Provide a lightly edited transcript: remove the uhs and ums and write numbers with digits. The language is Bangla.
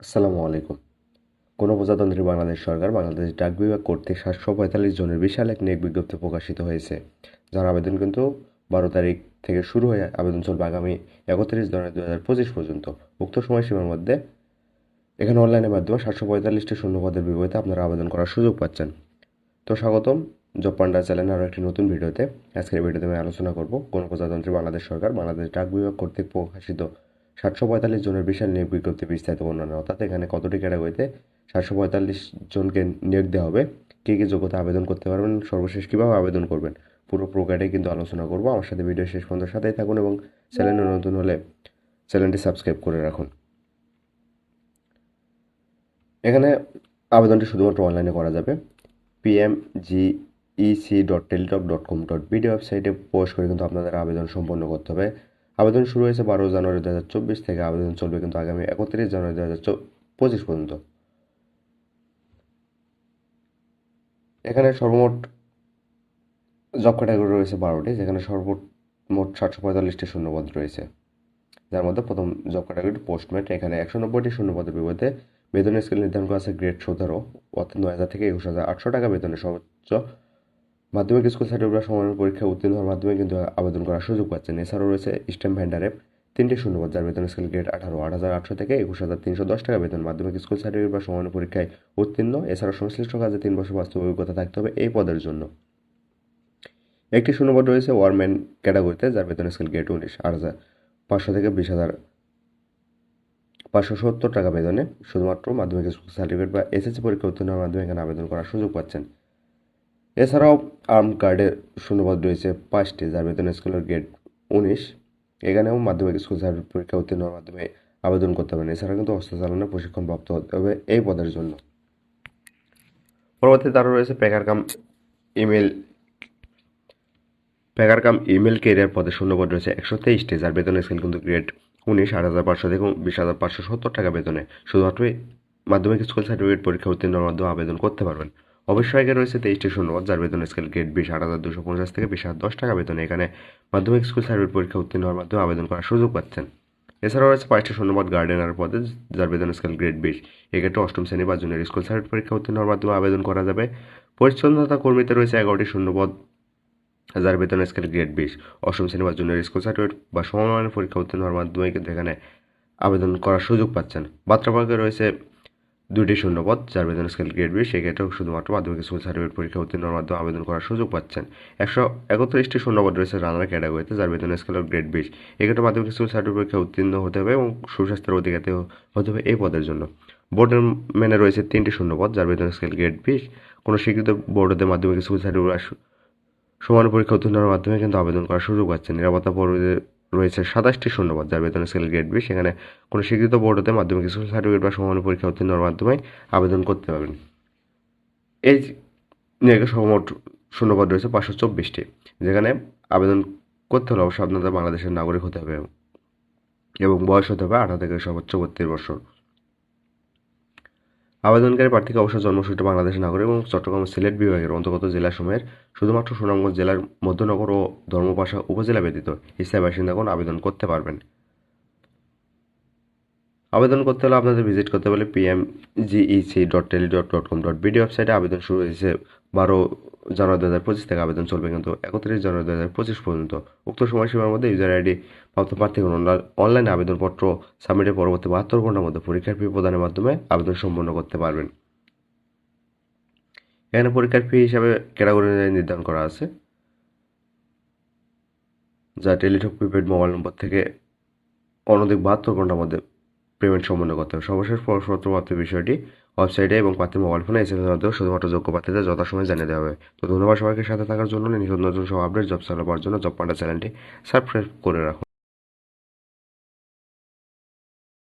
আসসালামু আলাইকুম। গণপ্রজাতন্ত্রী বাংলাদেশ সরকার বাংলাদেশ ডাক বিভাগ কর্তৃক ৭৪৫ জনের বিশাল এক নিয়োগ বিজ্ঞপ্তি প্রকাশিত হয়েছে, যার আবেদন কিন্তু ১২ তারিখ থেকে শুরু হয়ে আবেদন চলবে আগামী ৩১/৯/২০২৫ পর্যন্ত। উক্ত সময়সীমার মধ্যে এখানে অনলাইনের মাধ্যমে ৭৪৫টি শূন্যপদের বিপরীতে আপনারা আবেদন করার সুযোগ পাচ্ছেন। তো স্বাগতম জব পান্ডা চ্যানেলের আরও একটি নতুন ভিডিওতে। আজকের ভিডিওতে আমি আলোচনা করব গণপ্রজাতন্ত্রী বাংলাদেশ সরকার বাংলাদেশ ডাক বিভাগ কর্তৃক প্রকাশিত ৭৪৫ জনের বিশাল নিয়োগ বিজ্ঞপ্তি বিস্তারিত বর্ণনা, অর্থাৎ এখানে কতটি ক্যাটাগরিতে ৭৪৫ জনকে নিয়োগ দেওয়া হবে, কী কী যোগ্যতা আবেদন করতে পারবেন, সর্বশেষ কীভাবে আবেদন করবেন, পুরো প্রক্রিয়াটাই কিন্তু আলোচনা করব। আমার সাথে ভিডিও শেষ পর্যন্ত সাথেই থাকুন এবং চ্যানেলে নতুন হলে চ্যানেলটি সাবস্ক্রাইব করে রাখুন। এখানে আবেদনটি শুধুমাত্র অনলাইনে করা যাবে। pmgec.teletalk.com.bd ওয়েবসাইটে প্রবেশ করে কিন্তু আপনাদের আবেদন সম্পন্ন করতে হবে। আবেদন শুরু হয়েছে ১২ জানুয়ারি ২০২৪ থেকে, আবেদন চলবে কিন্তু আগামী ৩১ জানুয়ারি ২০২৫ পর্যন্ত। এখানে সর্বমোট জব ক্যাটাগরি রয়েছে ১২টি, যেখানে সর্বমোট ৭৪৫টি শূন্যপদ রয়েছে, যার মধ্যে প্রথম জব ক্যাটাগরি পোস্টম্যাট। এখানে ১৯০টি শূন্যপদের বিপরীতে বেতন স্কেল নির্ধারণ করা আছে গ্রেড ১৭, অর্থাৎ ৯,০০০ থেকে ২১,৮০০ টাকা বেতনে সর্বোচ্চ মাধ্যমিক স্কুল সার্টিফিকেট সমমানের পরীক্ষায় উত্তীর্ণ হওয়ার মাধ্যমে কিন্তু আবেদন করার সুযোগ পাচ্ছেন। এছাড়াও রয়েছে স্ট্যাম্প ভ্যান্ডারে 3টি শূন্যপদ, যার বেতন স্কেল গ্রেড ১৮, ৮,৮০০ থেকে ২১,৩১০ টাকা বেতন মাধ্যমিক স্কুল সার্টিফিকেট বা সমমানের পরীক্ষায় উত্তীর্ণ। এছাড়াও সংশ্লিষ্ট কাজে 3 বছর বাস্তব অভিজ্ঞতা থাকতে হবে এই পদের জন্য। একটি শূন্যপদ রয়েছে ওয়ারম্যান ক্যাটাগরিতে, যার বেতন স্কেল গ্রেড 19, ৮,৫০০ থেকে ২০,৫৭০ টাকা বেতনে শুধুমাত্র মাধ্যমিক স্কুল সার্টিফিকেট বা এসএসসি পরীক্ষা উত্তীর্ণ হওয়ার মাধ্যমে এখানে আবেদন করার সুযোগ পাচ্ছেন। এছাড়াও আর্ম গার্ডের শূন্যপদ রয়েছে 5টি, যার বেতন স্কেলের গ্রেড 19। এখানেও মাধ্যমিক স্কুল সার্টিফিকেট পরীক্ষা উত্তীর্ণ হওয়ার মাধ্যমে আবেদন করতে পারেন। এছাড়া কিন্তু অস্ত্র চালানোর প্রশিক্ষণ প্রাপ্ত হতে হবে এই পদের জন্য। পরবর্তীতে আরও রয়েছে প্যাকার কাম ইমেল কেরিয়ার পদে শূন্যপদ রয়েছে 123টি, যার বেতন স্কেল কিন্তু গ্রেড 19, ৮,৫০০ থেকে 20,৫৭০ টাকা বেতনে শুধুমাত্র মাধ্যমিক স্কুল সার্টিফিকেট পরীক্ষা উত্তীর্ণ হওয়ার মাধ্যমে আবেদন করতে পারবেন। অবশ্যই রয়েছে 23টি শূন্যপদ, যার বেতন স্কেল গ্রেড 20, ৮,২৫০ থেকে 20,০১০ টাকা বেতনে এখানে মাধ্যমিক স্কুল সার্টিফিকেট পরীক্ষা উত্তীর্ণ হওয়ার মাধ্যমে আবেদন করার সুযোগ পাচ্ছেন। এছাড়াও রয়েছে 5টি শূন্যপদ গার্ডেনার পদে, যার বেতন স্কেল গ্রেড 20। এক্ষেত্রে 8ম শ্রেণী বা জুনিয়র স্কুল সার্টিফিকেট পরীক্ষা উত্তীর্ণ হওয়ার মাধ্যমে আবেদন করা যাবে। পরিচ্ছন্নতা কর্মীতে রয়েছে 11টি শূন্যপদ, যার বেতন স্কেল গ্রেড 20। 8ম শ্রেণী বা জুনিয়র স্কুল সার্টিফিকেট বা সমমানের পরীক্ষা উত্তীর্ণ হওয়ার মাধ্যমে কিন্তু এখানে আবেদন করার সুযোগ পাচ্ছেন। বাত্রাবাগে রয়েছে 2টি শূন্যপদ, যার বেতন স্কেল গ্রেড 20। সেক্ষেত্রেও শুধুমাত্র মাধ্যমিক স্কুল সার্টিফিকেট পরীক্ষা উত্তীর্ণ হওয়ার মাধ্যমে আবেদন করার সুযোগ পাচ্ছেন। 131টি শূন্যপদ রয়েছে রানার ক্যাটাগরিতে, যার বেতন স্কেল গ্রেড 20। এক্ষেত্রে মাধ্যমিক স্কুল সার্টিফিকেট পরীক্ষা উত্তীর্ণ হতে হবে এবং সুস্বাস্থ্যের অধিকারী হতে হবে এই পদের জন্য। বোর্ডের ম্যানে রয়েছে 3টি শূন্যপদ, যার বেতন স্কেল গ্রেড 20। কোনো স্বীকৃত বোর্ড হতে মাধ্যমিক স্কুল সার্টিফিকেট সমান পরীক্ষা উত্তীর্ণ হওয়ার মাধ্যমে কিন্তু আবেদন করার সুযোগ পাচ্ছেন। নিরাপত্তা পরিধি রয়েছে 27টি শূন্যপদ, যার বেতন স্কেল গ্রেড 20। সেখানে কোনো স্বীকৃত বোর্ড হতে মাধ্যমিক স্কুল সার্টিফিকেট বা সমান পরীক্ষা উত্তীর্ণ হওয়ার মাধ্যমে আবেদন করতে পারবেন। এই নিয়োগের সর্বমোট শূন্যপদ রয়েছে 524টি, যেখানে আবেদন করতে হলে অবশ্যই আপনাদের বাংলাদেশের নাগরিক হতে হবে এবং বয়স হতে হবে 18 থেকে সর্বোচ্চ 32 বছর। আবেদনকারী প্রার্থীকে অবশ্যই জন্মসূত্রে বাংলাদেশের নাগরিক এবং চট্টগ্রাম সিলেট বিভাগের অন্তর্গত জেলাসমূহের শুধুমাত্র সুনামগঞ্জ জেলার মধ্যনগর ও ধর্মপাশা উপজেলা ব্যতীত স্থায়ী বাসিন্দাগণ আবেদন করতে পারবেন। আবেদন করতে হলে আপনাদের ভিজিট করতে হলে pmgec.teletalk.com.bd ওয়েবসাইটে। আবেদন শুরু হয়েছে 12 জানুয়ারি ২০২৫ থেকে, আবেদন চলবে কিন্তু ৩১ জানুয়ারি ২০২৫ পর্যন্ত। উক্ত সময়সীমার মধ্যে ইউজার আইডি প্রাপ্ত প্রার্থীগণ অনলাইনে আবেদনপত্র সাবমিটের পরবর্তী 72 ঘন্টার মধ্যে পরীক্ষার ফি প্রদানের মাধ্যমে আবেদন সম্পন্ন করতে পারবেন। এখানে পরীক্ষার ফি হিসাবে ক্যাটাগরি নির্ধারণ করা আছে, যা টেলিটক প্রিপেড মোবাইল নম্বর থেকে অনধিক 72 ঘন্টার মধ্যে পেমেন্ট সম্পন্ন করতে হবে। সর্বশেষ প্রবেশপত্র প্রাপ্তির বিষয়টি ওয়েবসাইটে এবং প্রার্থীর মোবাইল ফোনে এসএমএস মাধ্যমে শুধুমাত্র যোগ্য প্রার্থীদের যথাসময়ে জানিয়ে দেওয়া হবে। তো ধন্যবাদ সবাইকে সাথে থাকার জন্য। নিত্য নতুন সব আপডেট জব চালাবার জন্য জব পান্ডা চ্যানেলটি সাবস্ক্রাইব করে রাখুন।